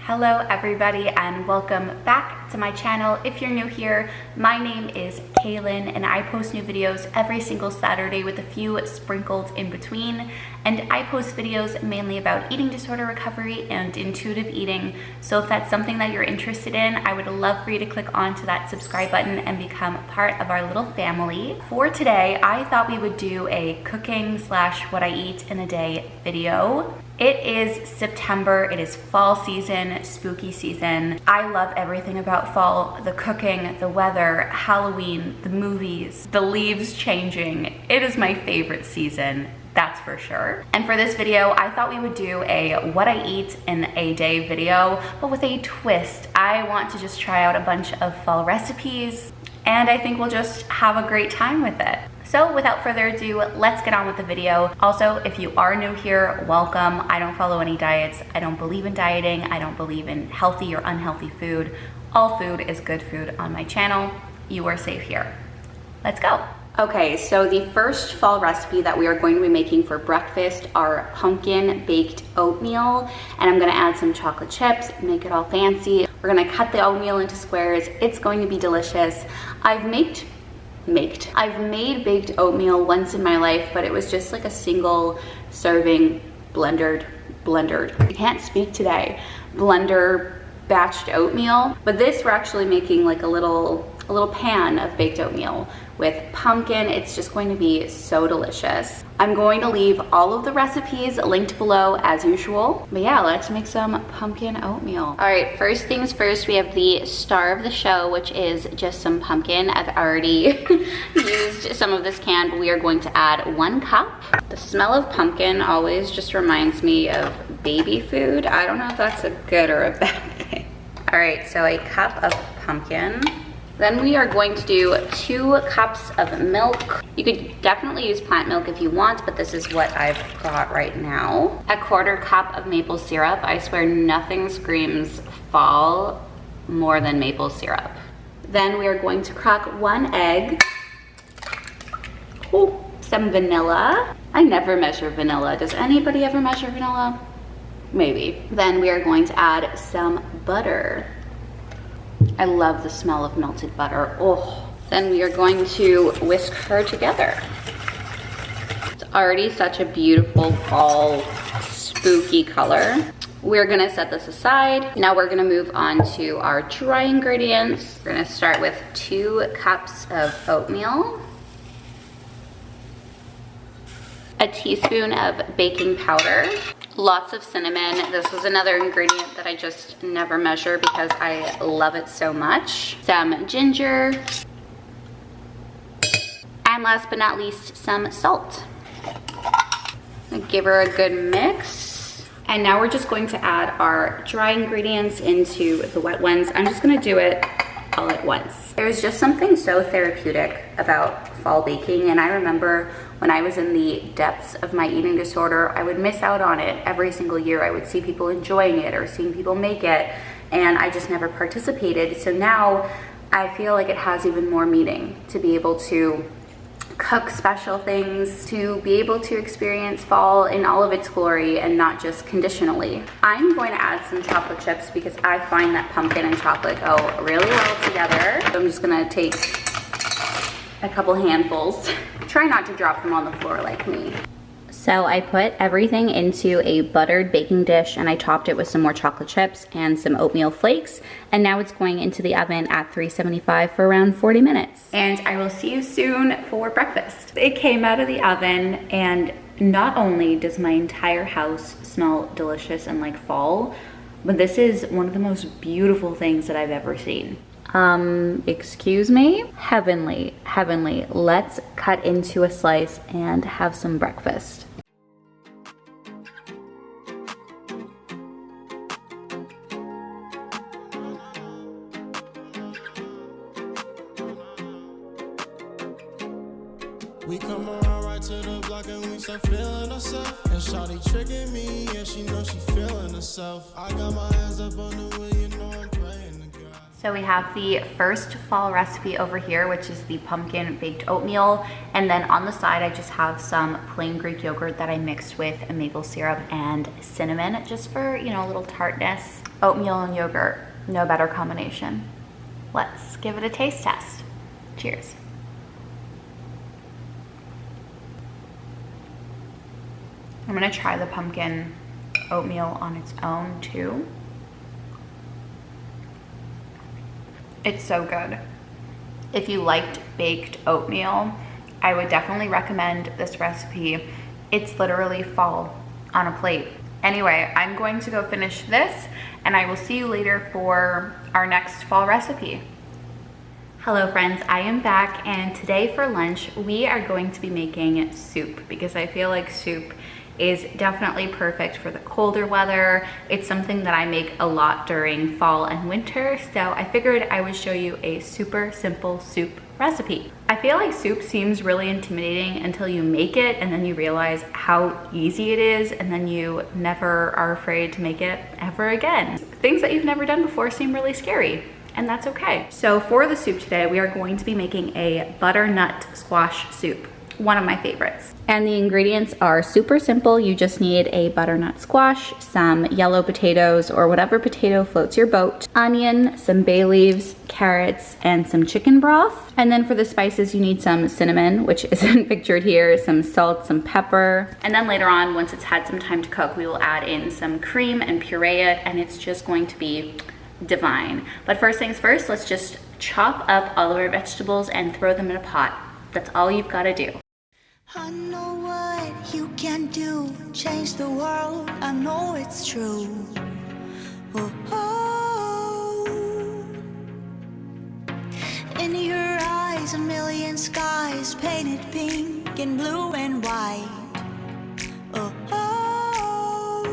Hello everybody and welcome back to my channel. If you're new here, my name is Kailin and I post new videos every single Saturday with a few sprinkled in between. And I post videos mainly about eating disorder recovery and intuitive eating. So if that's something that you're interested in, I would love for you to click onto that subscribe button and become part of our little family. For today, I thought we would do a cooking slash what I eat in a day video. It is September, it is fall season, spooky season. I love everything about fall, the cooking, the weather, Halloween, the movies, the leaves changing. It is my favorite season, that's for sure. And for this video, I thought we would do a what I eat in a day video, but with a twist. I want to just try out a bunch of fall recipes, and I think we'll just have a great time with it. So without further ado, let's get on with the video. Also, if you are new here, welcome. I don't follow any diets. I don't believe in dieting. I don't believe in healthy or unhealthy food. All food is good food on my channel. You are safe here. Let's go. Okay, so the first fall recipe that we are going to be making for breakfast are pumpkin baked oatmeal. And I'm gonna add some chocolate chips, make it all fancy. We're gonna cut the oatmeal into squares. It's going to be delicious. I've made baked oatmeal once in my life, but it was just like a single serving blender, I can't speak today, blender batched oatmeal. But this we're actually making like a little pan of baked oatmeal with pumpkin. It's just going to be so delicious. I'm going to leave all of the recipes linked below as usual. But yeah, let's make some pumpkin oatmeal. All right, first things first, we have the star of the show, which is just some pumpkin. I've already used some of this canned, but we are going to add 1 cup. The smell of pumpkin always just reminds me of baby food. I don't know if that's a good or a bad thing. All right, so a cup of pumpkin. Then we are going to do 2 cups of milk. You could definitely use plant milk if you want, but this is what I've got right now. A 1/4 cup of maple syrup. I swear nothing screams fall more than maple syrup. Then we are going to crack 1 egg. Ooh, some vanilla. I never measure vanilla. Does anybody ever measure vanilla? Maybe. Then we are going to add some butter. I love the smell of melted butter. Oh, then we are going to whisk her together. It's already such a beautiful fall spooky color. We're gonna set this aside. Now we're gonna move on to our dry ingredients. We're gonna start with 2 cups of oatmeal, a teaspoon of baking powder, lots of cinnamon. This is another ingredient that I just never measure because I love it so much. Some ginger, and last but not least, some salt. Give her a good mix. And now we're just going to add our dry ingredients into the wet ones. I'm just gonna do it all at once. There's just something so therapeutic about fall baking, and I remember when I was in the depths of my eating disorder, I would miss out on it every single year. I would see people enjoying it or seeing people make it, and I just never participated. So now I feel like it has even more meaning to be able to cook special things, to be able to experience fall in all of its glory and not just conditionally. I'm going to add some chocolate chips because I find that pumpkin and chocolate go really well together. So I'm just gonna take a couple handfuls. Try not to drop them on the floor like me. So I put everything into a buttered baking dish and I topped it with some more chocolate chips and some oatmeal flakes. And now it's going into the oven at 375 for around 40 minutes. And I will see you soon for breakfast. It came out of the oven, and not only does my entire house smell delicious and like fall, but this is one of the most beautiful things that I've ever seen. Excuse me? Heavenly, heavenly. Let's cut into a slice and have some breakfast. We come around right to the block and we start feeling ourselves. And shawty tricking me, and she know she feeling herself. I got my hands up on the wheel, you know I'm praying to God. So we have the first fall recipe over here, which is the pumpkin baked oatmeal. And then on the side, I just have some plain Greek yogurt that I mixed with a maple syrup and cinnamon, just for, you know, a little tartness. Oatmeal and yogurt, no better combination. Let's give it a taste test. Cheers. I'm gonna try the pumpkin oatmeal on its own too. It's so good. If you liked baked oatmeal, I would definitely recommend this recipe. It's literally fall on a plate. Anyway, I'm going to go finish this and I will see you later for our next fall recipe. Hello friends, I am back, and today for lunch we are going to be making soup because I feel like soup is definitely perfect for the colder weather. It's something that I make a lot during fall and winter, so I figured I would show you a super simple soup recipe. I feel like soup seems really intimidating until you make it and then you realize how easy it is, and then you never are afraid to make it ever again. Things that you've never done before seem really scary, and that's okay. So for the soup today, we are going to be making a butternut squash soup, one of my favorites. And the ingredients are super simple. You just need a butternut squash, some yellow potatoes or whatever potato floats your boat, onion, some bay leaves, carrots, and some chicken broth. And then for the spices, you need some cinnamon, which isn't pictured here, some salt, some pepper. And then later on, once it's had some time to cook, we will add in some cream and puree it, and it's just going to be divine. But first things first, let's just chop up all of our vegetables and throw them in a pot. That's all you've got to do. I know what you can do, change the world, I know it's true. Oh, oh. In your eyes, a million skies, painted pink and blue and white. Oh, oh.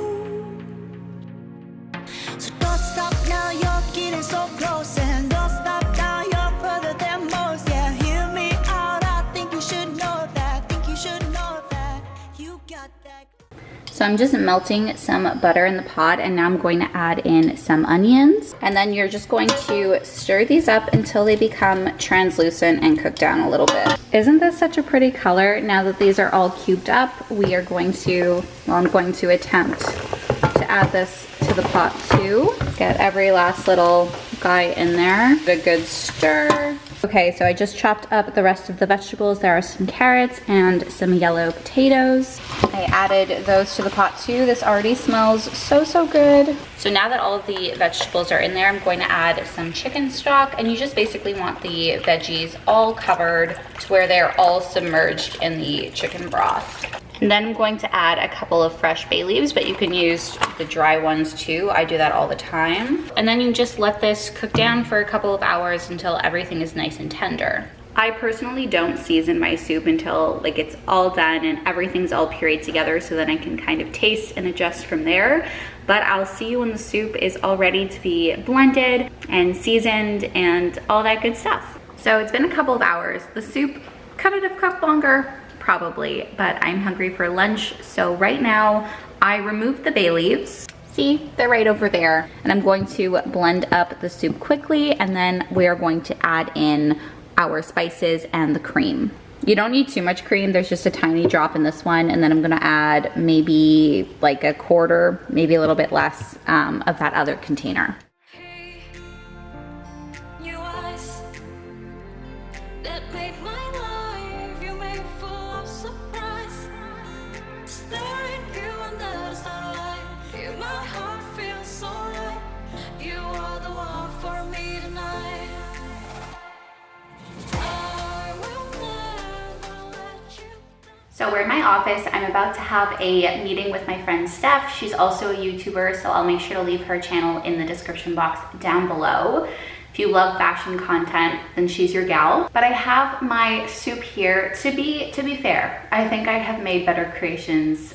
So don't stop now, you're getting so close, and don't stop now, you're further than most. Yeah, hear me out, I think you should know that. So I'm just melting some butter in the pot, and now I'm going to add in some onions. And then you're just going to stir these up until they become translucent and cook down a little bit. Isn't this such a pretty color? Now that these are all cubed up, we are going to, well, I'm going to attempt to add this to the pot too. Get every last little guy in there. Give it a good stir. Okay, so I just chopped up the rest of the vegetables. There are some carrots and some yellow potatoes. I added those to the pot too. This already smells so, so good. So now that all of the vegetables are in there, I'm going to add some chicken stock, and you just basically want the veggies all covered to where they're all submerged in the chicken broth. And then I'm going to add a couple of fresh bay leaves, but you can use the dry ones too. I do that all the time. And then you just let this cook down for a couple of hours until everything is nice and tender. I personally don't season my soup until like it's all done and everything's all pureed together, so then I can kind of taste and adjust from there. But I'll see you when the soup is all ready to be blended and seasoned and all that good stuff. So it's been a couple of hours. The soup could it have cooked longer? Probably, but I'm hungry for lunch. So right now I removed the bay leaves. See, they're right over there. And I'm going to blend up the soup quickly, and then we are going to add in our spices and the cream. You don't need too much cream. There's just a tiny drop in this one, and then I'm gonna add maybe like a quarter, maybe a little bit less of that other container. So we're in my office. I'm about to have a meeting with my friend Steph. She's also a YouTuber, so I'll make sure to leave her channel in the description box down below. If you love fashion content, then she's your gal. But I have my soup here. To be fair, I think I have made better creations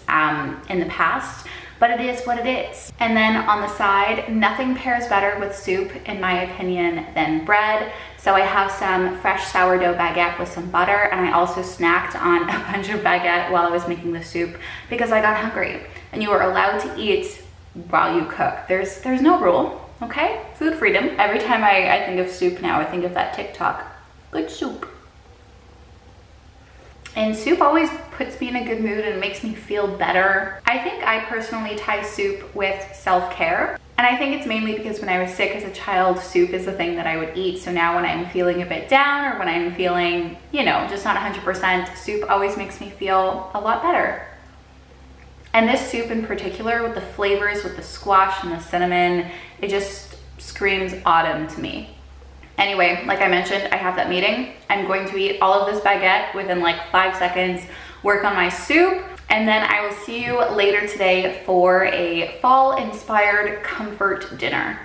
in the past, but it is what it is. And then on the side, nothing pairs better with soup, in my opinion, than bread. So I have some fresh sourdough baguette with some butter, and I also snacked on a bunch of baguette while I was making the soup because I got hungry. And you are allowed to eat while you cook. There's no rule. Okay, food freedom. Every time I think of soup now, I think of that TikTok. Good soup. And soup always puts me in a good mood and makes me feel better. I think I personally tie soup with self-care. And I think it's mainly because when I was sick as a child, soup is the thing that I would eat. So now when I'm feeling a bit down or when I'm feeling, you know, just not 100%, soup always makes me feel a lot better. And this soup in particular, with the flavors, with the squash and the cinnamon, it just screams autumn to me. Anyway, like I mentioned, I have that meeting. I'm going to eat all of this baguette within like 5 seconds, work on my soup, and then I will see you later today for a fall-inspired comfort dinner.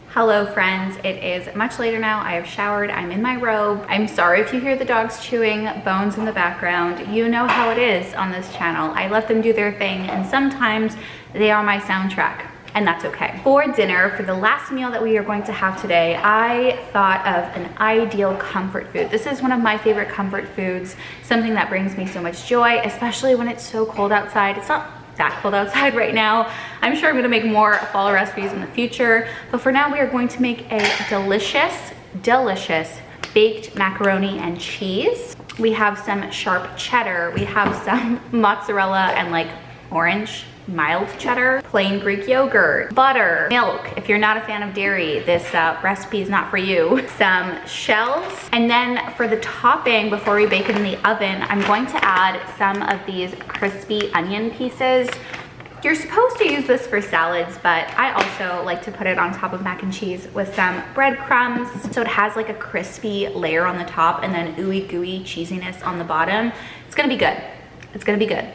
Hello friends, it is much later now. I have showered, I'm in my robe. I'm sorry if you hear the dogs chewing bones in the background. You know how it is on this channel. I let them do their thing and sometimes they are my soundtrack. And that's okay. For dinner, for the last meal that we are going to have today, I thought of an ideal comfort food. This is one of my favorite comfort foods, something that brings me so much joy, especially when it's so cold outside. It's not that cold outside right now. I'm sure I'm gonna make more fall recipes in the future, but for now we are going to make a delicious baked macaroni and cheese. We have some sharp cheddar, we have some mozzarella and like orange mild cheddar, plain Greek yogurt, butter, milk. If you're not a fan of dairy, this recipe is not for you. Some shells. And then for the topping, before we bake it in the oven, I'm going to add some of these crispy onion pieces. You're supposed to use this for salads, but I also like to put it on top of mac and cheese with some breadcrumbs. So it has like a crispy layer on the top and then ooey gooey cheesiness on the bottom. It's gonna be good. It's gonna be good.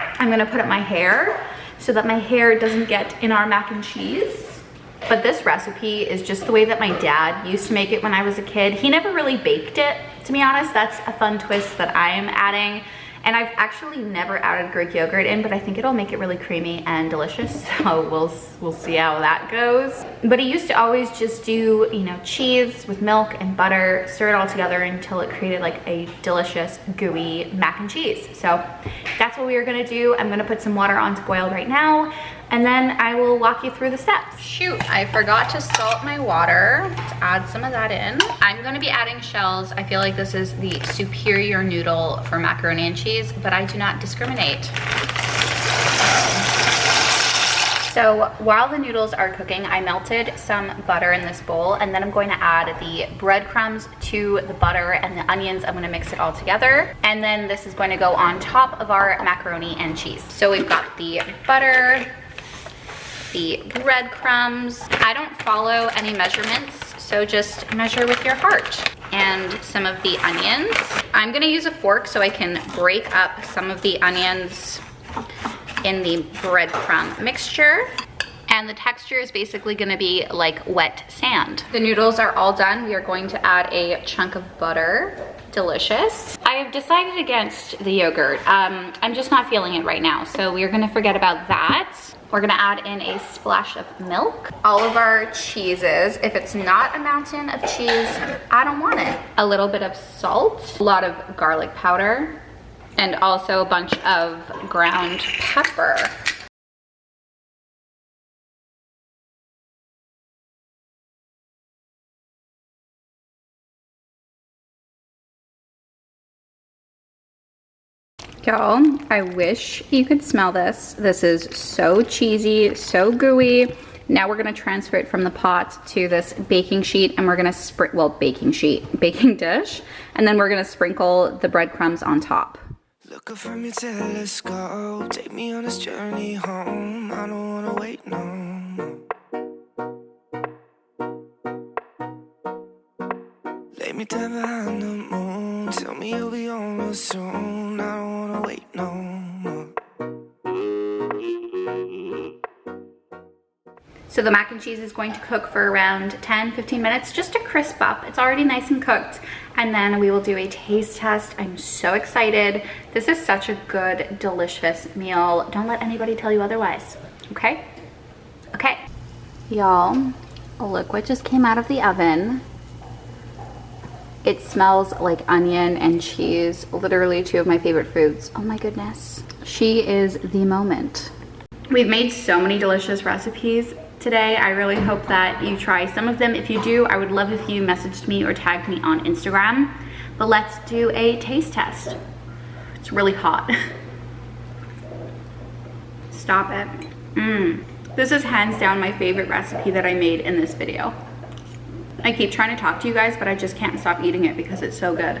I'm gonna put up my hair so that my hair doesn't get in our mac and cheese. But this recipe is just the way that my dad used to make it when I was a kid. He never really baked it, to be honest. That's a fun twist that I am adding. And I've actually never added Greek yogurt in, but I think it'll make it really creamy and delicious. So we'll see how that goes. But he used to always just do, you know, cheese with milk and butter, stir it all together until it created like a delicious gooey mac and cheese. So that's what we are gonna do. I'm gonna put some water on to boil right now, and then I will walk you through the steps. Shoot, I forgot to salt my water. Let's add some of that in. I'm gonna be adding shells. I feel like this is the superior noodle for macaroni and cheese, but I do not discriminate. So while the noodles are cooking, I melted some butter in this bowl, and then I'm going to add the breadcrumbs to the butter and the onions. I'm gonna mix it all together. And then this is going to go on top of our macaroni and cheese. So we've got the butter, the breadcrumbs. I don't follow any measurements, so just measure with your heart. And some of the onions. I'm gonna use a fork so I can break up some of the onions in the breadcrumb mixture. And the texture is basically gonna be like wet sand. The noodles are all done. We are going to add a chunk of butter. Delicious. I have decided against the yogurt. I'm just not feeling it right now, so we're gonna forget about that. We're gonna add in a splash of milk. All of our cheeses. If it's not a mountain of cheese, I don't want it. A little bit of salt, a lot of garlic powder, and also a bunch of ground pepper. Y'all, I wish you could smell this. This is so cheesy, so gooey. Now we're gonna transfer it from the pot to this baking sheet, and we're gonna baking dish, and then we're gonna sprinkle the breadcrumbs on top. Look up from your telescope, take me on this journey home. I don't wanna wait no more. Lay me down behind the moon, tell me you'll be on real soon. I don't wanna wait no more. So the mac and cheese is going to cook for around 10-15 minutes just to crisp up. It's already nice and cooked. And then we will do a taste test. I'm so excited. This is such a good, delicious meal. Don't let anybody tell you otherwise, okay? Okay. Y'all, look what just came out of the oven. It smells like onion and cheese, literally two of my favorite foods. Oh my goodness. She is the moment. We've made so many delicious recipes today. today. I really hope that you try some of them. If you do, I would love if you messaged me or tagged me on Instagram. But let's do a taste test. It's really hot. Stop it. This is hands down my favorite recipe that I made in this video. I keep trying to talk to you guys, but I just can't stop eating it because it's so good.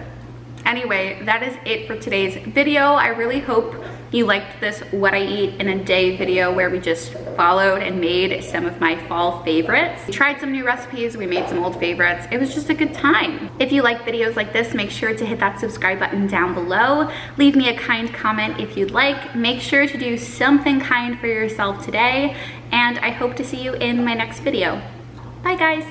Anyway, that is it for today's video. I really hope you liked this what I eat in a day video where we just followed and made some of my fall favorites. We tried some new recipes, we made some old favorites. It was just a good time. If you like videos like this, make sure to hit that subscribe button down below. Leave me a kind comment if you'd like. Make sure to do something kind for yourself today, and I hope to see you in my next video. Bye guys.